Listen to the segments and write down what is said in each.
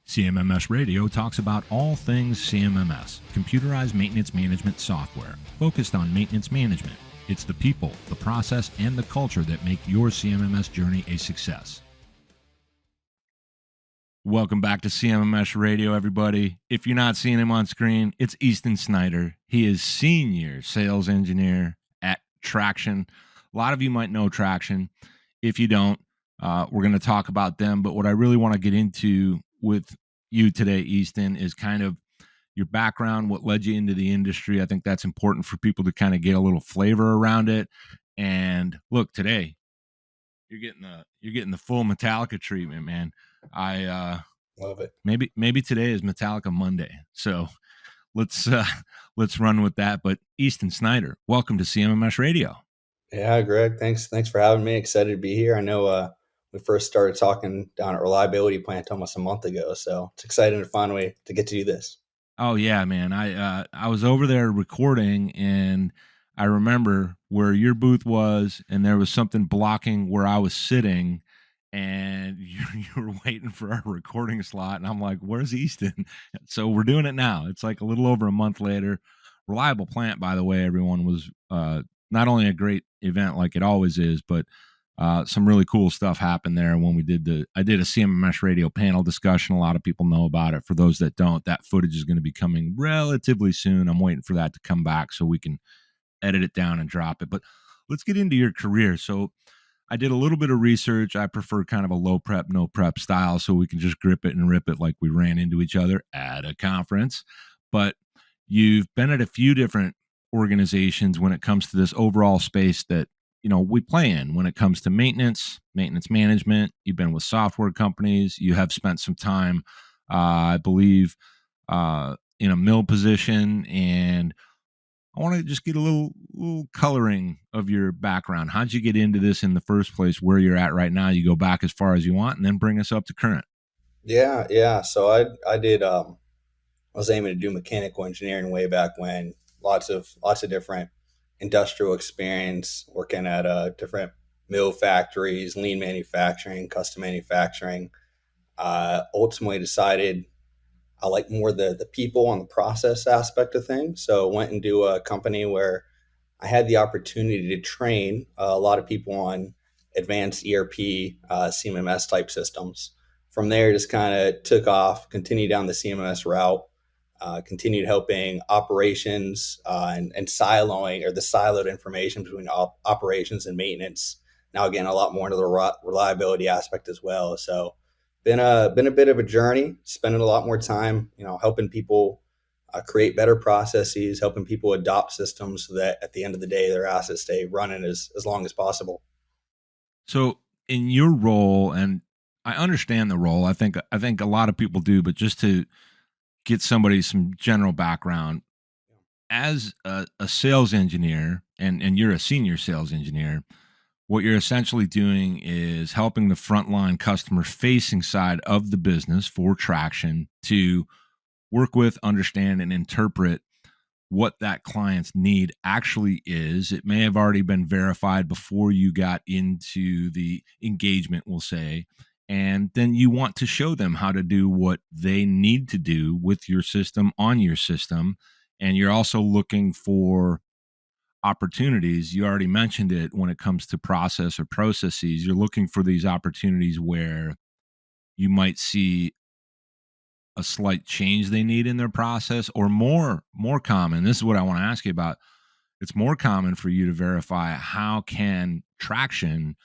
CMMS Radio talks about all things CMMS, computerized maintenance management software, focused on maintenance management. It's the people, the process, and the culture that make your CMMS journey a success. Welcome back to CMMS Radio, everybody. If you're not seeing him on screen, it's Easton Snyder. He is Senior Sales Engineer at Traction. A lot of you might know Traction. If you don't, we're going to talk about them. But what I really want to get into with you today, Easton, is kind of your background, what led you into the industry. I think that's important for people to kind of get a little flavor around it. And look, today you're getting the full Metallica treatment, man. I love it. Maybe today is Metallica Monday. So let's run with that. But Easton Snyder, welcome to CMMS Radio. Yeah, Greg, thanks for having me. Excited to be here. I know we first started talking down at Reliability Plant almost a month ago, so it's exciting to find a way to get to do this. Oh yeah, man. I was over there recording, and I remember where your booth was, and there was something blocking where I was sitting, and you were waiting for our recording slot, and I'm like, where's Easton? So we're doing it now. It's like a little over a month later. Reliable Plant, by the way, everyone, was not only a great event like it always is, but some really cool stuff happened there when I did a CMMS radio panel discussion. A lot of people know about it. For those that don't, that footage is going to be coming relatively soon. I'm waiting for that to come back so we can edit it down and drop it. But let's get into your career. So I did a little bit of research. I prefer kind of a low prep, no prep style, so we can just grip it and rip it like we ran into each other at a conference. But you've been at a few different organizations when it comes to this overall space that we play in when it comes to maintenance management. You've been with software companies. You have spent some time, I believe, in a mill position. And I want to just get a little coloring of your background. How'd you get into this in the first place? Where you're at right now? You go back as far as you want, and then bring us up to current. Yeah. So I did. I was aiming to do mechanical engineering way back when. Lots of different industrial experience, working at different mill factories, lean manufacturing, custom manufacturing. Ultimately decided I like more the people and the process aspect of things. So went into a company where I had the opportunity to train a lot of people on advanced ERP, CMMS type systems. From there, just kind of took off, continued down the CMMS route, continued helping operations and siloing, or the siloed information between operations and maintenance. Now, again, a lot more into the reliability aspect as well. So been a bit of a journey, spending a lot more time, helping people create better processes, helping people adopt systems so that at the end of the day, their assets stay running as long as possible. So in your role, and I understand the role, I think a lot of people do, but just to get somebody some general background, as a sales engineer, and you're a senior sales engineer, what you're essentially doing is helping the frontline customer facing side of the business for Traction to work with, understand, and interpret what that client's need actually is. It may have already been verified before you got into the engagement, we'll say, and then you want to show them how to do what they need to do with your system, on your system. And you're also looking for opportunities. You already mentioned it when it comes to process or processes. You're looking for these opportunities where you might see a slight change they need in their process, or more common. This is what I want to ask you about. It's more common for you to verify how can Traction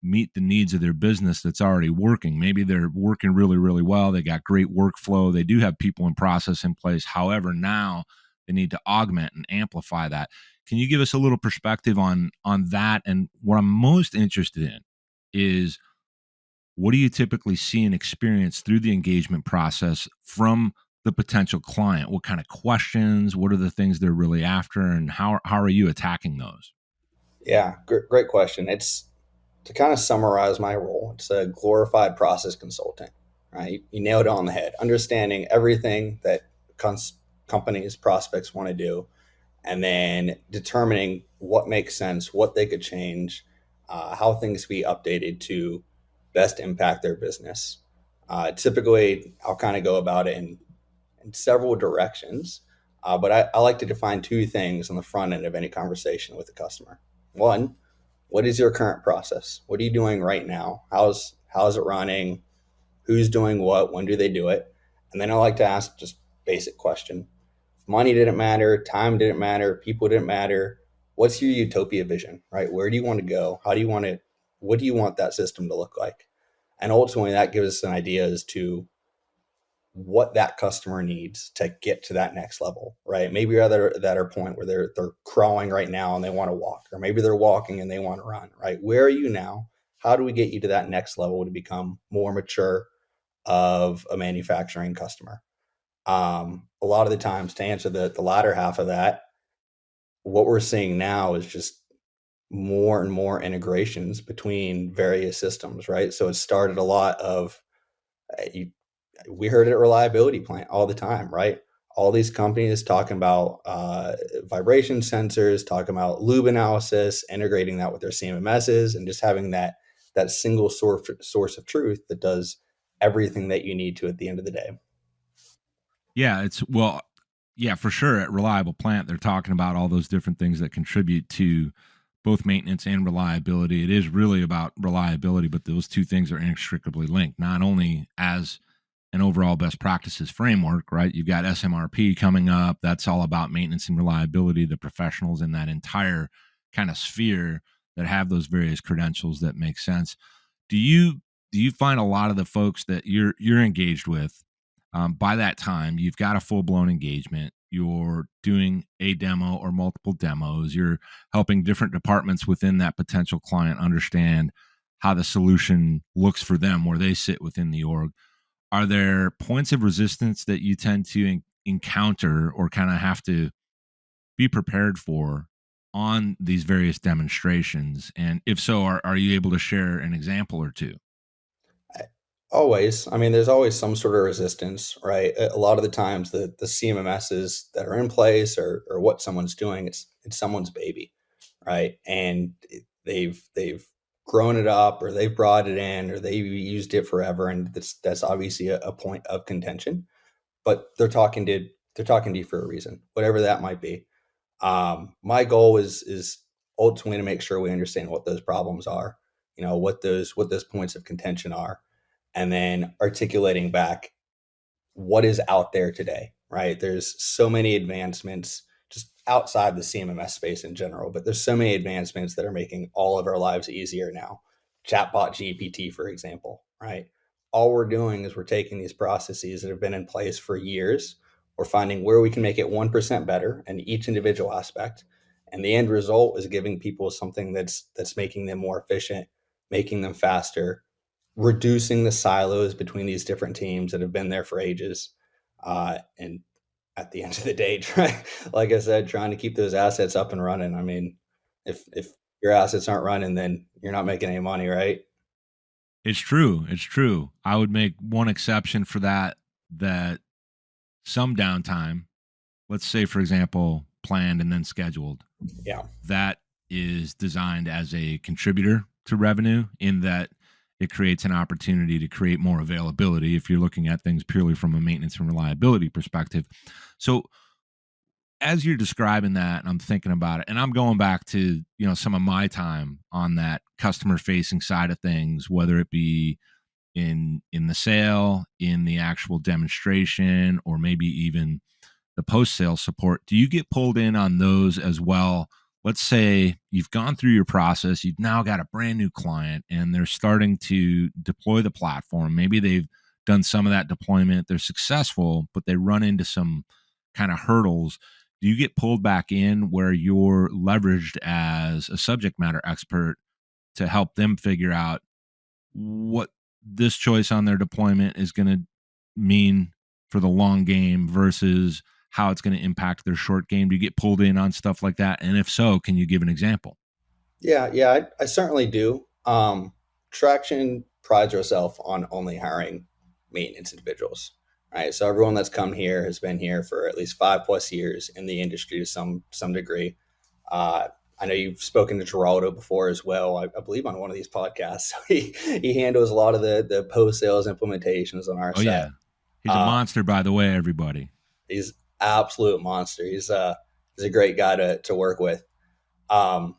meet the needs of their business that's already working. Maybe they're working really, really well. They got great workflow. They do have people and process in place. However, now they need to augment and amplify that. Can you give us a little perspective on that? And what I'm most interested in is, what do you typically see and experience through the engagement process from the potential client? What kind of questions? What are the things they're really after? And how are you attacking those? Yeah, great question. It's, to kind of summarize my role, it's a glorified process consultant, right? You nailed it on the head. Understanding everything that companies, prospects want to do, and then determining what makes sense, what they could change, how things be updated to best impact their business. Typically, I'll kind of go about it in several directions, but I like to define two things on the front end of any conversation with the customer. One, what is your current process? What are you doing right now? How's it running? Who's doing what? When do they do it? And then I like to ask just basic question. If money didn't matter, time didn't matter, people didn't matter, what's your utopia vision, right? Where do you want to go? How do you want it? What do you want that system to look like? And ultimately, that gives us an idea as to what that customer needs to get to that next level, right? Maybe they're at a point where they're crawling right now and they want to walk, or maybe they're walking and they want to run, right? Where are you now? How do we get you to that next level to become more mature of a manufacturing customer? A lot of the times, to answer the latter half of that, what we're seeing now is just more and more integrations between various systems, right? So it started a lot of you, we heard it at reliability plant all the time, right? All these companies talking about vibration sensors, talking about lube analysis, integrating that with their CMMSs, and just having that single source of truth that does everything that you need to at the end of the day. Yeah, yeah, for sure. At Reliable Plant, they're talking about all those different things that contribute to both maintenance and reliability. It is really about reliability, but those two things are inextricably linked, not only as an overall best practices framework, right? You've got SMRP coming up. That's all about maintenance and reliability, the professionals in that entire kind of sphere that have those various credentials that make sense. Do you find a lot of the folks that you're engaged with, by that time you've got a full-blown engagement, you're doing a demo or multiple demos, you're helping different departments within that potential client understand how the solution looks for them where they sit within the org? Are there points of resistance that you tend to encounter or kind of have to be prepared for on these various demonstrations? And if so, are you able to share an example or two? Always. I mean, there's always some sort of resistance, right? A lot of the times the CMMSs that are in place or what someone's doing, it's someone's baby, right? And they've grown it up or they've brought it in or they've used it forever. And that's obviously a point of contention. But they're talking to you for a reason, whatever that might be. My goal is ultimately to make sure we understand what those problems are, what those points of contention are, and then articulating back what is out there today, right? There's so many advancements just outside the CMMS space in general, but there's so many advancements that are making all of our lives easier now. Chatbot GPT, for example, right? All we're doing is we're taking these processes that have been in place for years, we're finding where we can make it 1% better in each individual aspect. And the end result is giving people something that's making them more efficient, making them faster, reducing the silos between these different teams that have been there for ages. And at the end of the day, like I said, trying to keep those assets up and running. I mean, if your assets aren't running, then you're not making any money, right? It's true. It's true. I would make one exception for that some downtime, let's say for example, planned and then scheduled, Yeah. that is designed as a contributor to revenue in that it creates an opportunity to create more availability if you're looking at things purely from a maintenance and reliability perspective. So as you're describing that, and I'm thinking about it, and I'm going back to, some of my time on that customer facing side of things, whether it be in the sale, in the actual demonstration, or maybe even the post sale support. Do you get pulled in on those as well? Let's say you've gone through your process, you've now got a brand new client and they're starting to deploy the platform. Maybe they've done some of that deployment, they're successful, but they run into some kind of hurdles. Do you get pulled back in where you're leveraged as a subject matter expert to help them figure out what this choice on their deployment is going to mean for the long game versus how it's going to impact their short game? Do you get pulled in on stuff like that? And if so, can you give an example? Yeah, I certainly do. Traction prides herself on only hiring maintenance individuals. Right. So everyone that's come here has been here for at least 5+ years in the industry to some degree. I know you've spoken to Geraldo before as well. I believe on one of these podcasts. So he handles a lot of the post sales implementations on our Oh side. yeah, he's a Uh, monster, by the way, everybody. he's absolute monster. He's a great guy to work with. Um,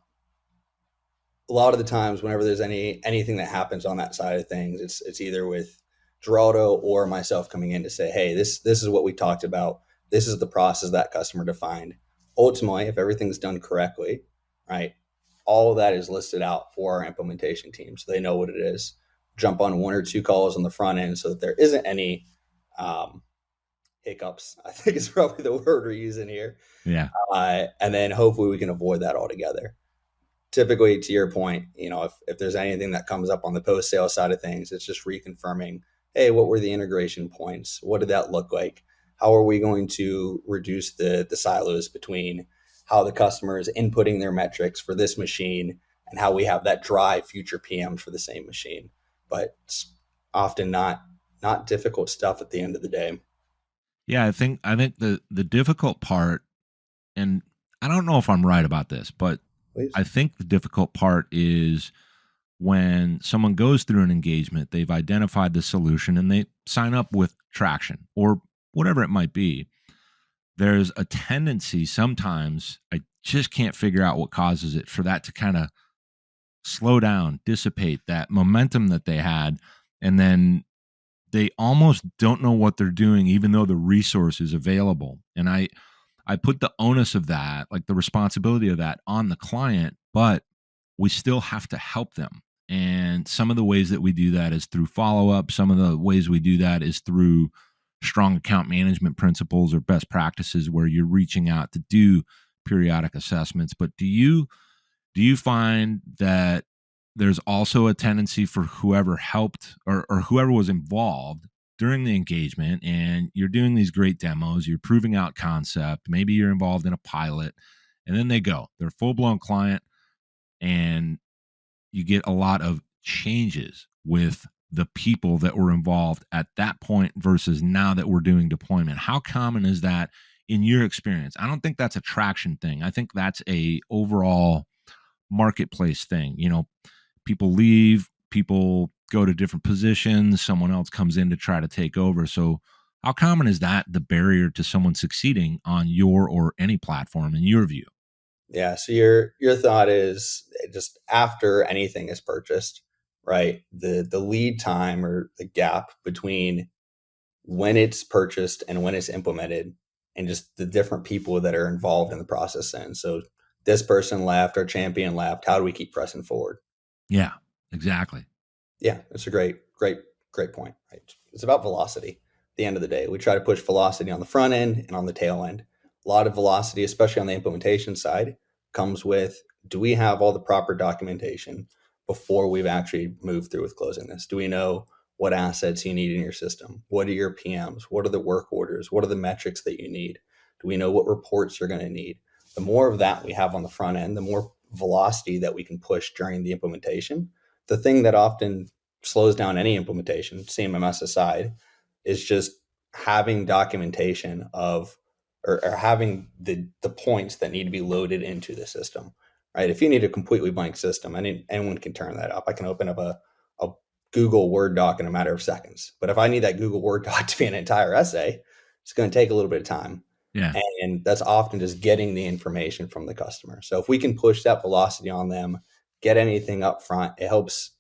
a lot of the times, whenever there's anything that happens on that side of things, it's either with Geraldo or myself coming in to say, hey, this is what we talked about. This is the process that customer defined. Ultimately, if everything's done correctly, right, all of that is listed out for our implementation team, so they know what it is. Jump on one or two calls on the front end so that there isn't any um, hiccups. I think is probably the word we're using here, Yeah. and then hopefully we can avoid that altogether. Typically, to your point, if there's anything that comes up on the post sale side of things, it's just reconfirming, hey, what were the integration points? What did that look like? How are we going to reduce the silos between how the customer is inputting their metrics for this machine and how we have that drive future PMs for the same machine? But it's often not difficult stuff at the end of the day. Yeah, I think the difficult part, and I don't know if I'm right about this, but Please. I think the difficult part is when someone goes through an engagement, they've identified the solution and they sign up with traction or whatever it might be. There's a tendency sometimes, I just can't figure out what causes it, for that to kind of slow down, dissipate that momentum that they had, and then they almost don't know what they're doing even though the resource is available. And I put the onus of that, like the responsibility of that, on the client, but we still have to help them. And some of the ways that we do that is through follow up. Some of the ways we do that is through strong account management principles or best practices where you're reaching out to do periodic assessments. But do you find that there's also a tendency for whoever helped or whoever was involved during the engagement, and you're doing these great demos, you're proving out concept, maybe you're involved in a pilot, and then they're a full-blown client, and you get a lot of changes with the people that were involved at that point versus now that we're doing deployment? How common is that in your experience? I don't think that's a traction thing. I think that's a overall marketplace thing. People leave, people go to different positions, someone else comes in to try to take over. So how common is that the barrier to someone succeeding on your or any platform in your view? Yeah. So your thought is just after anything is purchased, right? The lead time or the gap between when it's purchased and when it's implemented, and just the different people that are involved in the process. And so this person left, our champion left. How do we keep pressing forward? Yeah, exactly. Yeah, that's a great point. Right? It's about velocity. At the end of the day, we try to push velocity on the front end and on the tail end. A lot of velocity, especially on the implementation side, comes with, do we have all the proper documentation before we've actually moved through with closing this? Do we know what assets you need in your system? What are your PMs? What are the work orders? What are the metrics that you need? Do we know what reports you're going to need? The more of that we have on the front end, the more velocity that we can push during the implementation. The thing that often slows down any implementation, CMMS aside, is just having documentation of or having the points that need to be loaded into the system. Right. If you need a completely blank system, anyone can turn that up. I can open up a Google Word doc in a matter of seconds. But if I need that Google Word doc to be an entire essay, it's going to take a little bit of time. Yeah. And that's often just getting the information from the customer. So if we can push that velocity on them, get anything up front, it helps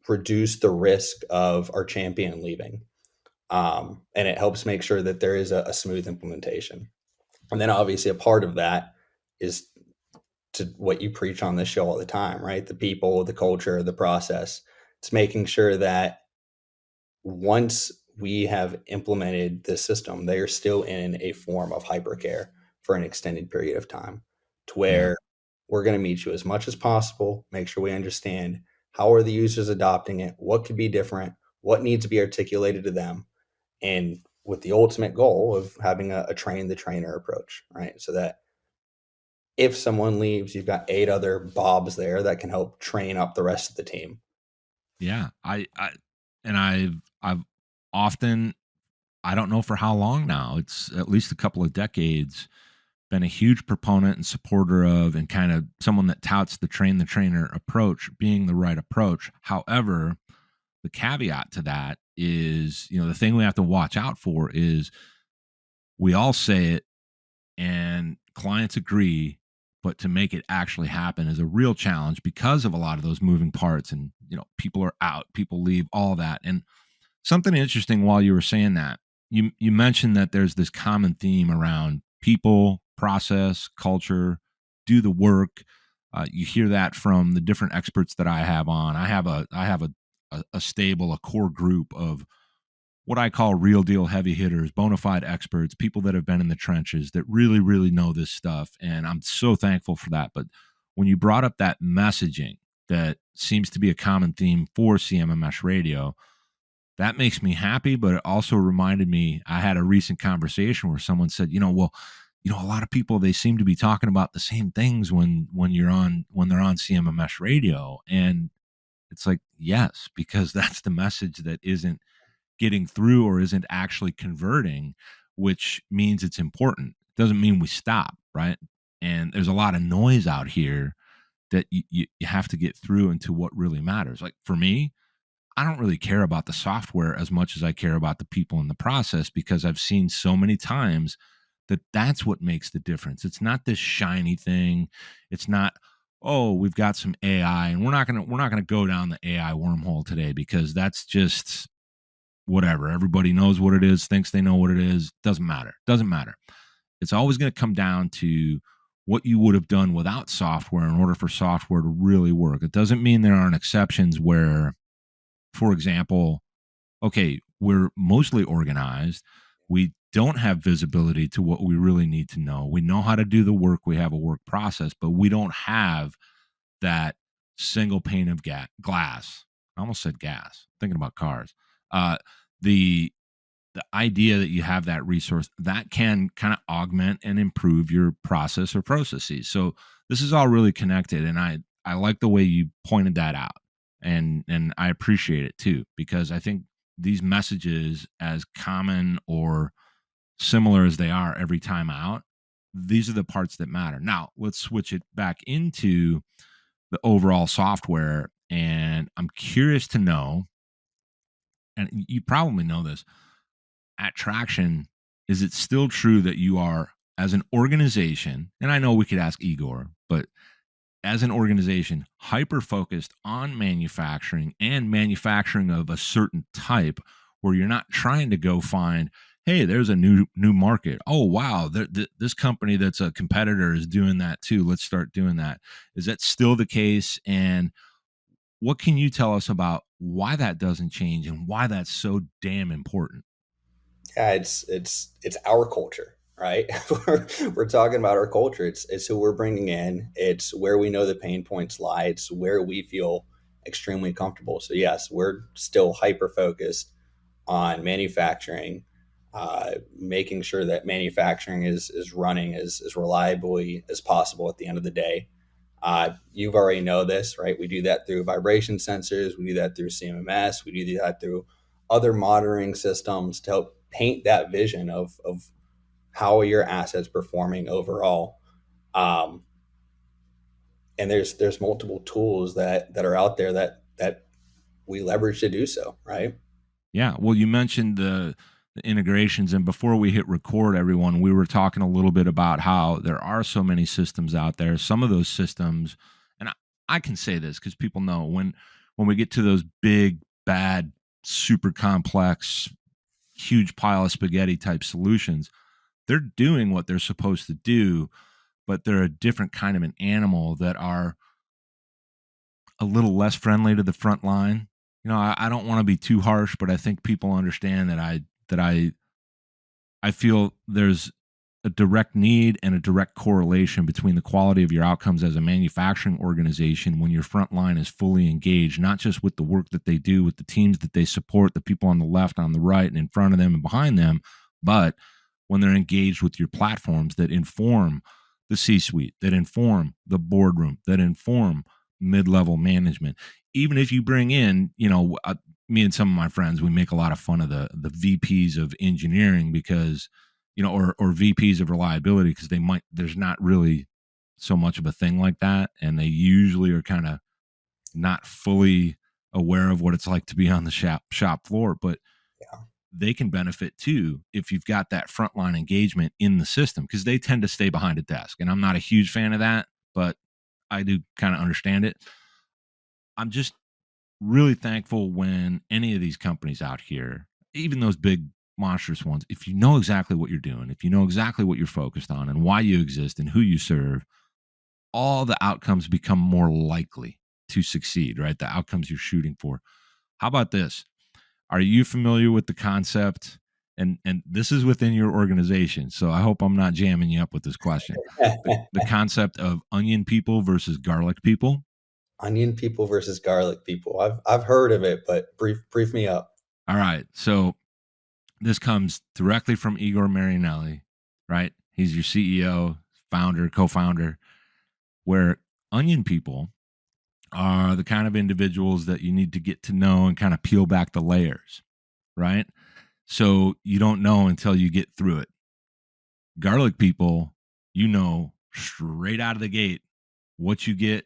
reduce the risk of our champion leaving. And it helps make sure that there is a smooth implementation. And then obviously a part of that is to what you preach on this show all the time, right? The people, the culture, the process. It's making sure that once we have implemented the system, they are still in a form of hypercare for an extended period of time, to Yeah. where we're going to meet you as much as possible, make sure we understand how are the users adopting it, what could be different, what needs to be articulated to them, and with the ultimate goal of having a train the trainer approach, right? So that if someone leaves, you've got 8 other Bobs there that can help train up the rest of the team. Yeah. I've often, I don't know for how long now, it's at least a couple of decades, been a huge proponent and supporter of, and kind of someone that touts the train the trainer approach being the right approach. However, the caveat to that is, the thing we have to watch out for is we all say it and clients agree, but to make it actually happen is a real challenge because of a lot of those moving parts. And, people are out, people leave, all that. And something interesting while you were saying that, you mentioned that there's this common theme around people, process, culture, do the work. You hear that from the different experts that I have on. I have a stable, a core group of what I call real deal heavy hitters, bona fide experts, people that have been in the trenches that really, really know this stuff. And I'm so thankful for that. But when you brought up that messaging that seems to be a common theme for CMMS radio, that makes me happy. But it also reminded me, I had a recent conversation where someone said, a lot of people, they seem to be talking about the same things when they're on CMMS radio. And it's like, yes, because that's the message that isn't getting through or isn't actually converting, which means it's important. It doesn't mean we stop, right? And there's a lot of noise out here that you have to get through into what really matters. Like for me, I don't really care about the software as much as I care about the people in the process, because I've seen so many times that that's what makes the difference. It's not this shiny thing. It's not, oh, we've got some AI, and we're not going to go down the AI wormhole today, because that's just whatever. Everybody knows what it is, thinks they know what it is. Doesn't matter. It's always going to come down to what you would have done without software in order for software to really work. It doesn't mean there aren't exceptions where, for example, okay, we're mostly organized. We don't have visibility to what we really need to know. We know how to do the work. We have a work process, but we don't have that single pane of glass. I almost said gas. Thinking about cars. The idea that you have that resource that can kind of augment and improve your process or processes. So this is all really connected, and I like the way you pointed that out, and I appreciate it too, because I think these messages, as common or similar as they are every time out, these are the parts that matter. Now let's switch it back into the overall software, and I'm curious to know, and you probably know this, at Traction, is it still true that you are, as an organization, and I know we could ask Igor, but as an organization, hyper focused on manufacturing, and manufacturing of a certain type, where you're not trying to go find, hey, there's a new market. Oh, wow, this company that's a competitor is doing that too. Let's start doing that. Is that still the case? And what can you tell us about why that doesn't change and why that's so damn important? Yeah, it's our culture, right? we're talking about our culture. It's who we're bringing in. It's where we know the pain points lie. It's where we feel extremely comfortable. So yes, we're still hyper focused on manufacturing, making sure that manufacturing is running as reliably as possible at the end of the day. You've already know this, right? We do that through vibration sensors. We do that through CMMS. We do that through other monitoring systems to help paint that vision of how are your assets performing overall. Um, and there's multiple tools that are out there that we leverage to do so, right? Yeah. Well, you mentioned the integrations, and before we hit record, everyone, we were talking a little bit about how there are so many systems out there. Some of those systems, and I can say this because people know, when we get to those big, bad, super complex, huge pile of spaghetti type solutions, they're doing what they're supposed to do, but they're a different kind of an animal that are a little less friendly to the front line. I don't want to be too harsh, but I think people understand that I feel there's a direct need and a direct correlation between the quality of your outcomes as a manufacturing organization when your front line is fully engaged, not just with the work that they do, with the teams that they support, the people on the left, on the right, and in front of them and behind them, but when they're engaged with your platforms that inform the C-suite, that inform the boardroom, that inform mid-level management. Even if you bring in, me and some of my friends, we make a lot of fun of the VPs of engineering, because or VPs of reliability, because there's not really so much of a thing like that, and they usually are kind of not fully aware of what it's like to be on the shop floor, but Yeah. they can benefit too if you've got that frontline engagement in the system, because they tend to stay behind a desk, and I'm not a huge fan of that, but I do kind of understand it. I'm just really thankful when any of these companies out here, even those big monstrous ones, if you know exactly what you're doing, if you know exactly what you're focused on and why you exist and who you serve, all the outcomes become more likely to succeed, right? The outcomes you're shooting for. How about this? Are you familiar with the concept? And this is within your organization, so I hope I'm not jamming you up with this question. The concept of onion people versus garlic people. Onion people versus garlic people. I've heard of it, but brief me up. All right. So this comes directly from Igor Marianelli, right? He's your CEO, founder, co-founder, where onion people are the kind of individuals that you need to get to know and kind of peel back the layers, right? So you don't know until you get through it. Garlic people, straight out of the gate what you get,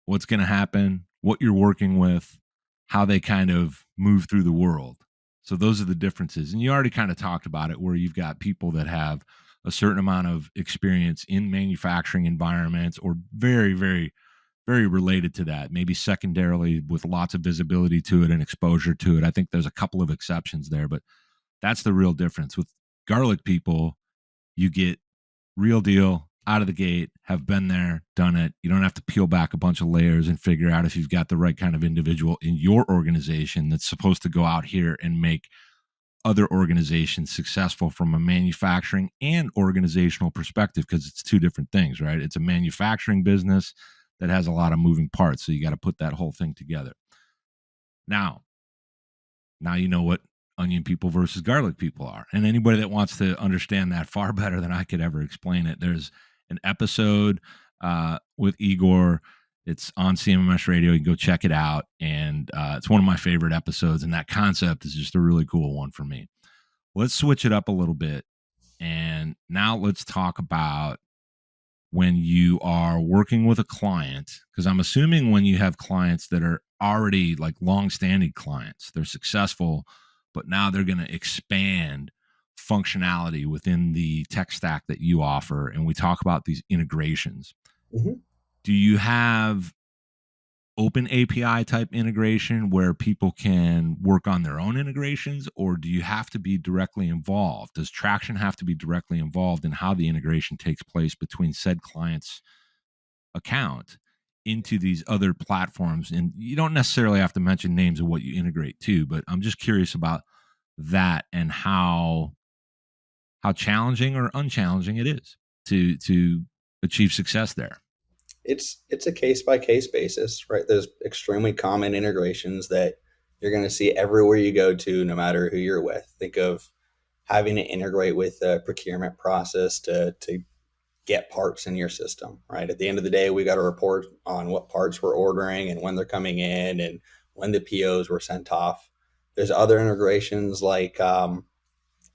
what's going to happen, what you're working with, how they kind of move through the world. So those are the differences. And you already kind of talked about it, where you've got people that have a certain amount of experience in manufacturing environments, or very, very, very related to that, maybe secondarily with lots of visibility to it and exposure to it. I think there's a couple of exceptions there, but that's the real difference. With garlic people, you get real deal out of the gate, have been there, done it. You don't have to peel back a bunch of layers and figure out if you've got the right kind of individual in your organization that's supposed to go out here and make other organizations successful from a manufacturing and organizational perspective, because it's two different things, right? It's a manufacturing business that has a lot of moving parts, so you got to put that whole thing together. Now you know what onion people versus garlic people are. And anybody that wants to understand that far better than I could ever explain it, there's an episode with Igor. It's on CMMS Radio. You can go check it out. And it's one of my favorite episodes. And that concept is just a really cool one for me. Let's switch it up a little bit. And now let's talk about when you are working with a client, because I'm assuming when you have clients that are already like long-standing clients, they're successful, but now they're going to expand functionality within the tech stack that you offer, and we talk about these integrations. Mm-hmm. Do you have open API type integration where people can work on their own integrations, or do you have to be directly involved? Does Traction have to be directly involved in how the integration takes place between said client's account into these other platforms? And you don't necessarily have to mention names of what you integrate to, but I'm just curious about that and how challenging or unchallenging it is to achieve success there. It's a case by case basis, right? There's extremely common integrations that you're going to see everywhere you go to, no matter who you're with. Think of having to integrate with the procurement process to get parts in your system, right? At the end of the day, we got to report on what parts we're ordering and when they're coming in and when the POs were sent off. There's other integrations like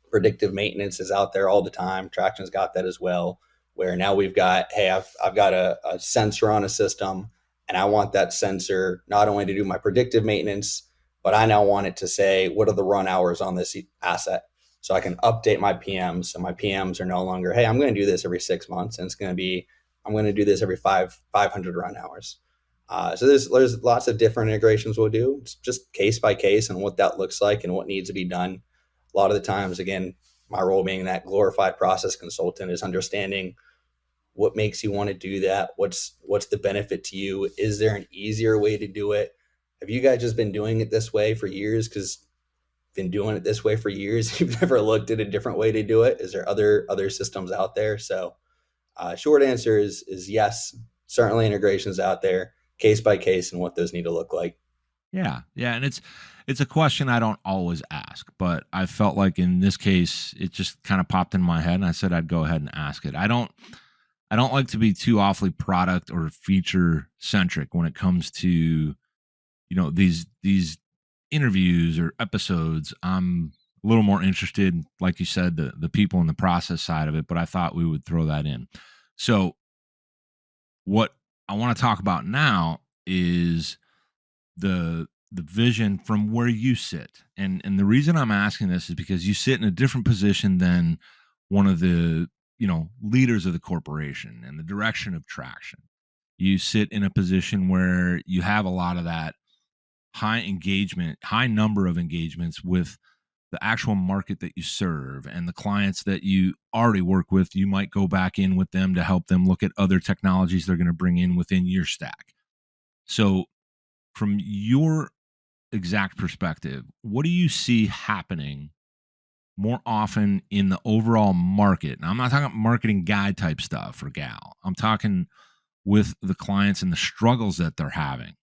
predictive maintenance is out there all the time. Traction's got that as well, where now we've got, hey, I've got a sensor on a system, and I want that sensor not only to do my predictive maintenance, but I now want it to say, what are the run hours on this asset? So I can update my PMs. So my PMs are no longer, hey, I'm going to do this every 6 months, and it's going to be, I'm going to do this every 500 run hours. So there's lots of different integrations we'll do. It's just case by case and what that looks like and what needs to be done. A lot of the times, again, my role being that glorified process consultant is understanding what makes you want to do that. What's the benefit to you? Is there an easier way to do it? Have you guys just been doing it this way for years? Because been doing it this way for years. You've never looked at a different way to do it. Is there other systems out there? So short answer is yes, certainly integrations out there, case by case, and what those need to look like. Yeah, and it's a question I don't always ask, but I felt like in this case it just kind of popped in my head, and I said I'd go ahead and ask it. I don't like to be too awfully product or feature centric when it comes to these interviews or episodes. I'm a little more interested, like you said, the people and the process side of it, but I thought we would throw that in. So what I want to talk about now is the vision from where you sit. And the reason I'm asking this is because you sit in a different position than one of the, leaders of the corporation and the direction of traction. You sit in a position where you have a lot of that high engagement, high number of engagements with the actual market that you serve and the clients that you already work with. You might go back in with them to help them look at other technologies they're going to bring in within your stack. So, from your exact perspective, what do you see happening more often in the overall market? Now, I'm not talking marketing guy type stuff or gal. I'm talking with the clients and the struggles that they're having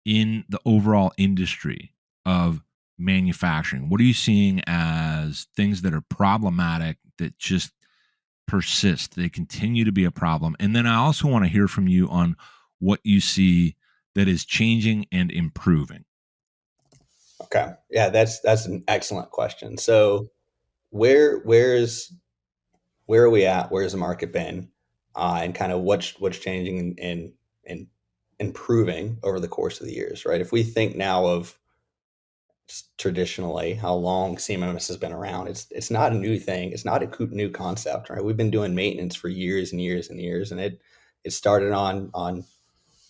in the overall industry of manufacturing. What are you seeing as things that are problematic that just persist? They continue to be a problem. And then I also want to hear from you on what you see that is changing and improving. Okay. Yeah, that's an excellent question. So where's where are we at? Where's the market been? And kind of what's changing and improving over the course of the years, right? If we think now of just traditionally how long CMMS has been around, it's not a new thing. It's not a new concept, right? We've been doing maintenance for years and years and years, and it started on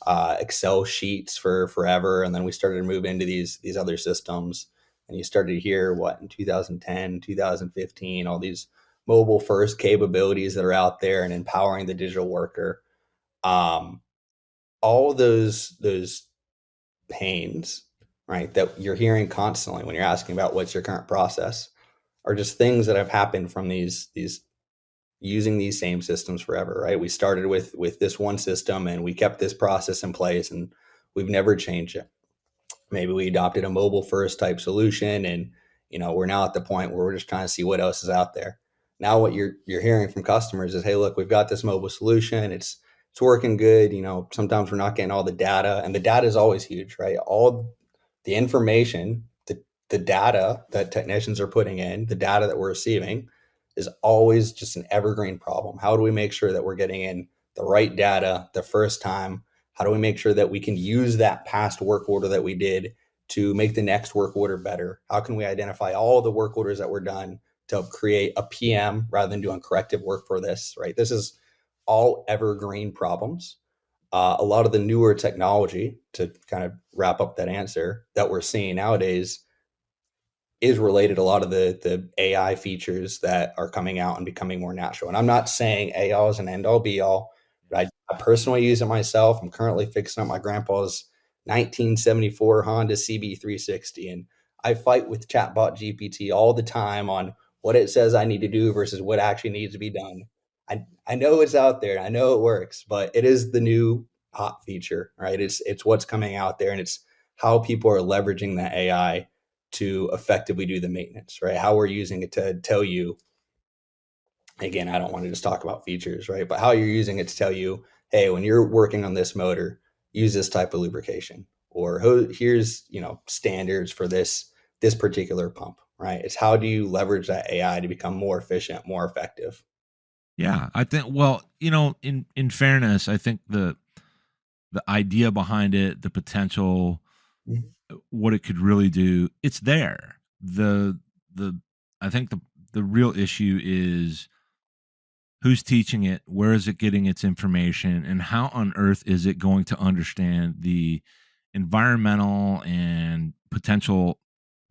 Excel sheets for forever, and then we started to move into these other systems. And you started to hear what in 2010, 2015, all these mobile first capabilities that are out there and empowering the digital worker. Um, all of those pains, right, that you're hearing constantly when you're asking about what's your current process, are just things that have happened from these using these same systems forever, right? We started with this one system and we kept this process in place and we've never changed it. Maybe we adopted a mobile first type solution and we're now at the point where we're just trying to see what else is out there. Now what you're hearing from customers is, hey, look, we've got this mobile solution. It's working good. Sometimes we're not getting all the data, and the data is always huge, right? All the information, the data that technicians are putting in, the data that we're receiving is always just an evergreen problem. How do we make sure that we're getting in the right data the first time? How do we make sure that we can use that past work order that we did to make the next work order better? How can we identify all the work orders that were done to create a PM rather than doing corrective work for this, right? This is all evergreen problems. A lot of the newer technology, to kind of wrap up that answer, that we're seeing nowadays is related to a lot of the AI features that are coming out and becoming more natural. And I'm not saying AI is an end all be all, but I personally use it myself. I'm currently fixing up my grandpa's 1974 Honda CB360, and I fight with chatbot GPT all the time on what it says I need to do versus what actually needs to be done. I know it's out there, I know it works, but it is the new hot feature, right? It's what's coming out there, and it's how people are leveraging that AI to effectively do the maintenance, right? How we're using it to tell you, again, I don't want to just talk about features, right? But how you're using it to tell you, hey, when you're working on this motor, use this type of lubrication, or here's, standards for this particular pump, right? It's how do you leverage that AI to become more efficient, more effective? Yeah, I think, well, in fairness, I think the idea behind it, the potential, Mhm. what it could really do, it's there. The I think the real issue is who's teaching it, where is it getting its information, and how on earth is it going to understand the environmental and potential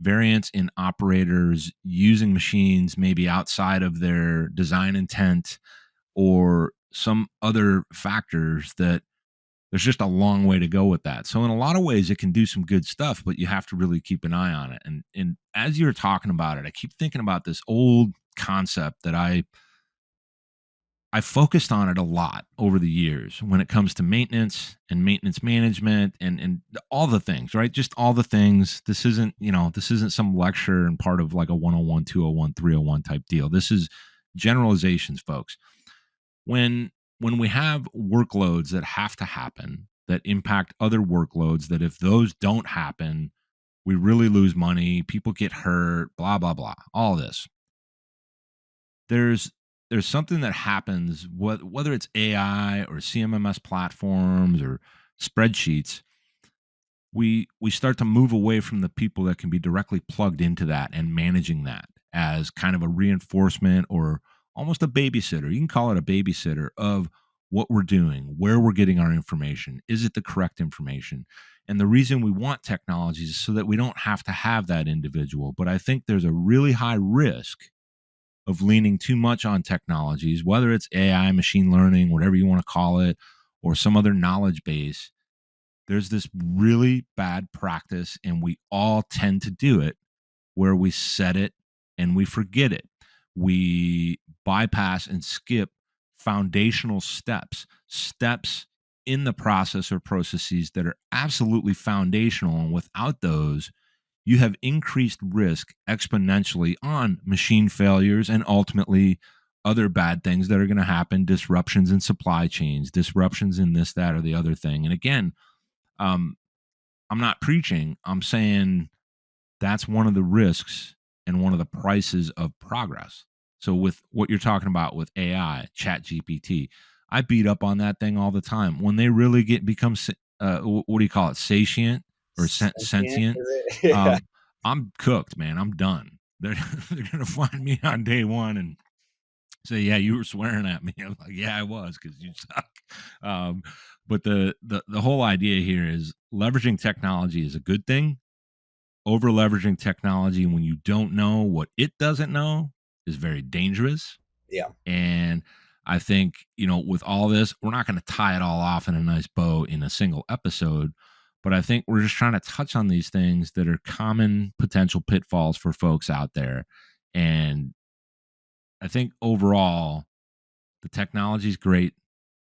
variance in operators using machines maybe outside of their design intent or some other factors that there's just a long way to go with that. So in a lot of ways it can do some good stuff, but you have to really keep an eye on it. And as you're talking about it, I keep thinking about this old concept that I focused on it a lot over the years when it comes to maintenance and maintenance management and all the things, right? Just all the things. This isn't some lecture and part of like a 101, 201, 301 type deal. This is generalizations, folks. When we have workloads that have to happen that impact other workloads, that if those don't happen, We really lose money. People get hurt, blah, blah, blah. All this. There's there's something that happens, whether it's AI or CMMS platforms or spreadsheets, we start to move away from the people that can be directly plugged into that and managing that as kind of a reinforcement or almost a babysitter. You can call it a babysitter of what we're doing, where we're getting our information. Is it the correct information? And the reason we want technologies is so that we don't have to have that individual. But I think there's a really high risk of leaning too much on technologies, whether it's AI, machine learning, whatever you want to call it, or some other knowledge base. There's this really bad practice, and we all tend to do it, where we set it and we forget it. We bypass and skip foundational steps in the process or processes that are absolutely foundational. And without those, you have increased risk exponentially on machine failures and ultimately other bad things that are going to happen, disruptions in supply chains, disruptions in this, that, or the other thing. And again, um, I'm not preaching. I'm saying that's one of the risks and one of the prices of progress. So with what you're talking about with AI, Chat GPT, I beat up on that thing all the time. When they really become what do you call it, sentient or Sentient, sentient, is it? Yeah. I'm cooked, man. I'm done. They're gonna find me on day one and say, "Yeah, you were swearing at me." I'm like, "Yeah, I was because you suck." Um, but the whole idea here is leveraging technology is a good thing. Over leveraging technology when you don't know what it doesn't know is very dangerous. Yeah. And I think, with all this, we're not going to tie it all off in a nice bow in a single episode. But I think we're just trying to touch on these things that are common potential pitfalls for folks out there. And I think overall, the technology is great.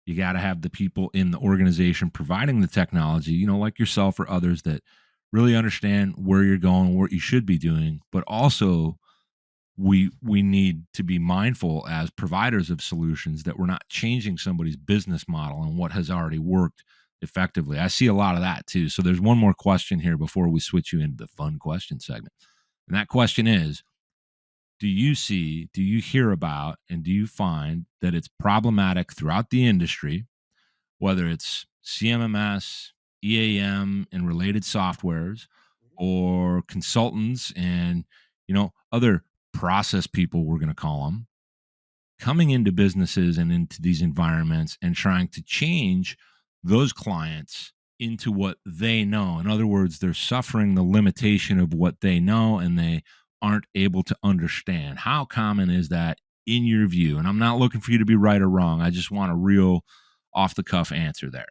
You got to have the people in the organization providing the technology, like yourself or others that really understand where you're going, what you should be doing. But also, we need to be mindful as providers of solutions that we're not changing somebody's business model and what has already worked effectively. I see a lot of that too. So there's one more question here before we switch you into the fun question segment. And that question is, do you hear about, and do you find that it's problematic throughout the industry, whether it's CMMS, EAM, and related softwares, or consultants and other process people, we're going to call them, coming into businesses and into these environments and trying to change those clients into what they know. In other words, they're suffering the limitation of what they know and they aren't able to understand. How common is that in your view? And I'm not looking for you to be right or wrong. I just want a real off the cuff answer there.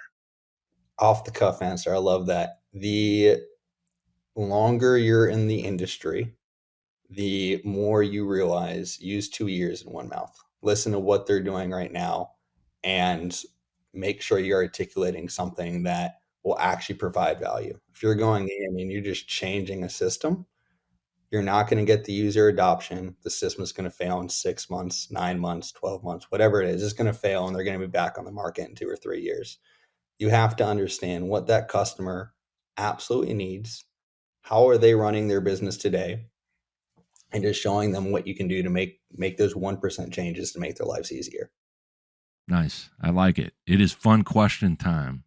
Off the cuff answer. I love that. The longer you're in the industry, the more you realize use two ears in one mouth. Listen to what they're doing right now and make sure you're articulating something that will actually provide value. If you're going in and you're just changing a system, you're not going to get the user adoption. The system is going to fail in 6 months, 9 months, 12 months, whatever it is. It's going to fail and they're going to be back on the market in 2 or 3 years. You have to understand what that customer absolutely needs. How are they running their business today? And just showing them what you can do to make those 1% changes to make their lives easier. Nice. I like it. It is fun question time.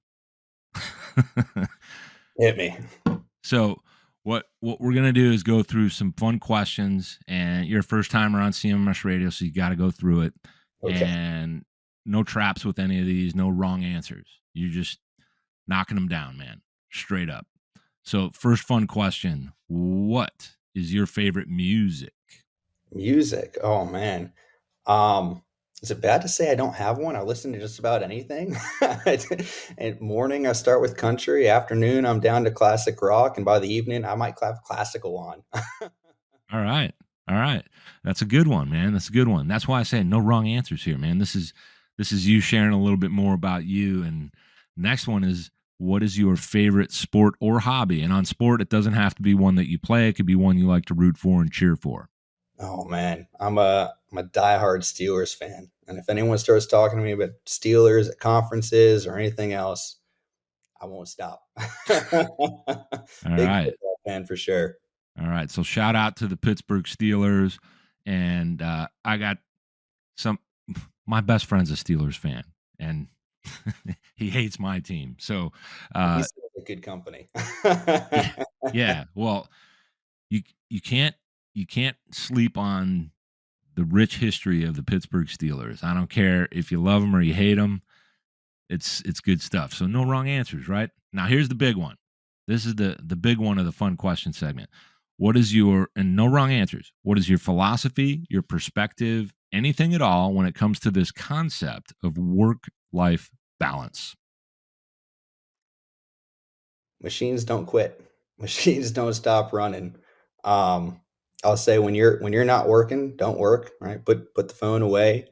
Hit me. So what we're gonna do is go through some fun questions, and you're a first timer on CMMS Radio, so you got to go through it. Okay. And no traps with any of these, no wrong answers. You're just knocking them down, man, straight up. So first fun question: what is your favorite music? Music. Oh man. Um, is it bad to say I don't have one? I listen to just about anything. And morning I start with country, afternoon I'm down to classic rock, and by the evening I might have classical on. All right. All right. That's a good one, man. That's a good one. That's why I say no wrong answers here, man. This is you sharing a little bit more about you. And next one is, what is your favorite sport or hobby? And on sport, it doesn't have to be one that you play. It could be one you like to root for and cheer for. Oh man, I'm a diehard Steelers fan, and if anyone starts talking to me about Steelers at conferences or anything else, I won't stop. All Big right. football fan for sure. All right. So shout out to the Pittsburgh Steelers. And I got my best friend's a Steelers fan, and he hates my team. So He's still a good company. yeah, yeah. Well, you can't sleep on the rich history of the Pittsburgh Steelers. I don't care if you love them or you hate them. It's good stuff. So no wrong answers, right? Now here's the big one. This is the big one of the fun question segment. What is your, and no wrong answers, what is your philosophy, your perspective, anything at all when it comes to this concept of work-life balance? Machines don't quit. Machines don't stop running. I'll say when you're not working, don't work, right? Put the phone away.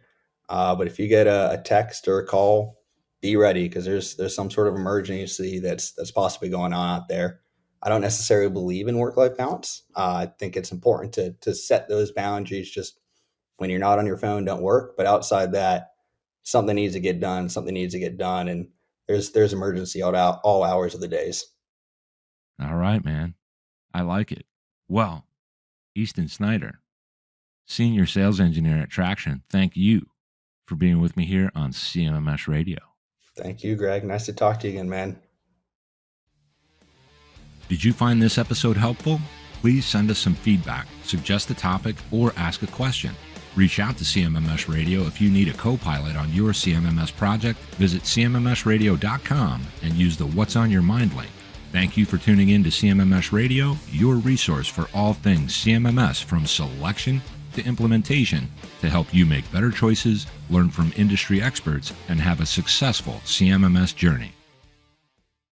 But if you get a text or a call, be ready, because there's some sort of emergency that's possibly going on out there. I don't necessarily believe in work-life balance. I think it's important to set those boundaries. Just when you're not on your phone, don't work. But outside that, something needs to get done. Something needs to get done, and there's emergency all hours of the days. All right, man. I like it. Well, Easton Snyder, Senior Sales Engineer at Traction, thank you for being with me here on CMMS Radio. Thank you, Greg. Nice to talk to you again, man. Did you find this episode helpful? Please send us some feedback, suggest a topic, or ask a question. Reach out to CMMS Radio if you need a co-pilot on your CMMS project. Visit CMMSradio.com and use the What's on Your Mind link. Thank you for tuning in to CMMS Radio, your resource for all things CMMS, from selection to implementation, to help you make better choices, learn from industry experts, and have a successful CMMS journey.